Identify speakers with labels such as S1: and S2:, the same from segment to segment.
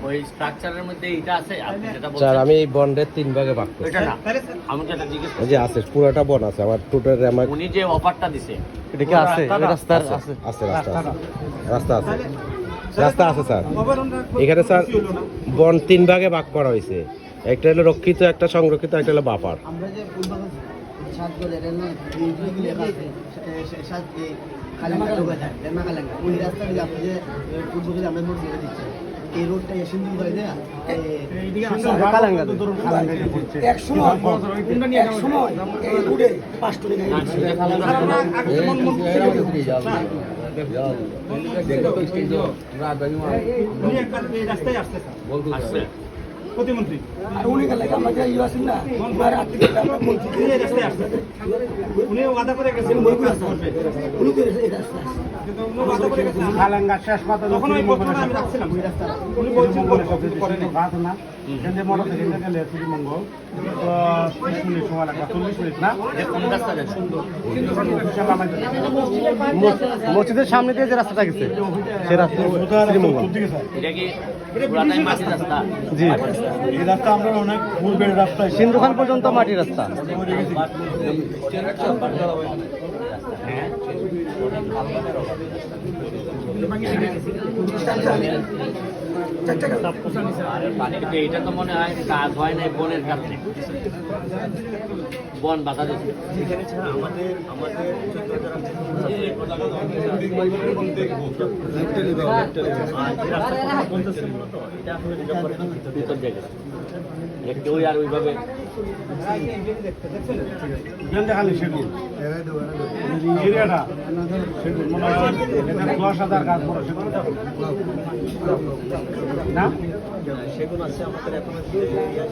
S1: ওই স্ট্রাকচারের মধ্যে এটা আছে আপনি যেটা
S2: স্যার
S1: বলছেন
S2: আমি এই বন্ডের 3 ভাগে ভাগ করছি।
S1: এটা না আমি যেটা জিজ্ঞেস
S2: এই যে আছে পুরোটা বন আছে আমার টোটাল আমার
S1: উনি যে অফারটা দিছে
S3: এটা কি আছে রাস্তার আছে
S2: আছে রাস্তা আছে রাস্তা আছে স্যার এখানে স্যার বন 3 ভাগে ভাগ করা হয়েছে, একটা হলো রক্ষিত, একটা সংরক্ষিত, একটা হলো বাফার।
S4: আমরা যে সাত বলে না এইগুলি সাত কালাঙ্গা লোক আছে রেমা কালাঙ্গা ওই রাস্তা দিয়ে আপনি যে পূর্ব দিকে আমরা মোট দিয়ে দিচ্ছি এই রোডটা সিন্ধু করে দেয়া
S3: কালাঙ্গা
S4: এক সময় এই রোডে 5 টাকা
S1: আসছে
S5: প্রতিমন্ত্রী
S4: আর উনি গেলে আমাদের ইউ আছেন না মন্ত্রী
S5: রাস্তায় আসছে উনি ওয়াদা করে গেছেন
S4: উনি করে এই রাস্তা
S5: কিন্তু উনি ওয়াদা করে গেছেন
S3: কালাঙ্গা শেষ পাতা
S5: তখন ওই প্রথমে আমি রাখছিলাম ওই রাস্তা উনি বলছেন করেন
S3: গাছ না এখান থেকে মোটর থেকে গেলে শ্রীমঙ্গল তো 30 মিনিট সময় লাগবে 40 মিনিট না
S1: এটা কোন রাস্তা যায় সুন্দর
S3: মসজিদের সামনে দিয়ে যে রাস্তাটা গেছে সেই রাস্তা শ্রীমঙ্গল।
S1: এটা কি পুরাটাই মাটির রাস্তা
S3: জি
S5: এই রাস্তা আমরা অনেক পূর্বের রাস্তায়
S3: সিন্ধুখান পর্যন্ত মাটির রাস্তা।
S1: কিন্তু এটা তো মনে হয় কাজ হয় না বনের কাছে বন বাধা দিচ্ছে
S5: এখানে ছাড়া আমাদের
S1: ভিতর জায়গা এটা কেউ আর ওইভাবে
S3: দেখালি সেগুন এরিয়াটা সেগুন মনে হয় 10,000 গাছ বড় সেগুন না
S5: সেগুন আছে আমাদের এখন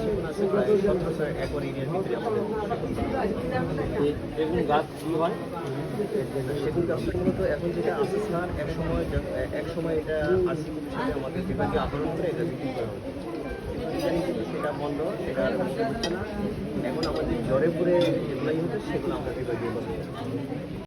S5: সেগুন আছে প্রায় 17 একর এরিয়ার ভিতরে আমাদের
S1: বেগুন গাছ কি হয়
S5: সেগুন গাছটা মূলত এখন যেটা আছে স্যার এক সময় এটা আরসি হিসেবে আমাদের বিভাগে আহরণ করে এটা বিক্রি করা হয় ইদানিং কিন্তু সেটা বন্ধ, সেটা আর হচ্ছে না। এখন আমাদের জ্বরে পড়ে যেগুলাই হতো সেগুলো আমরা বিভাগীয়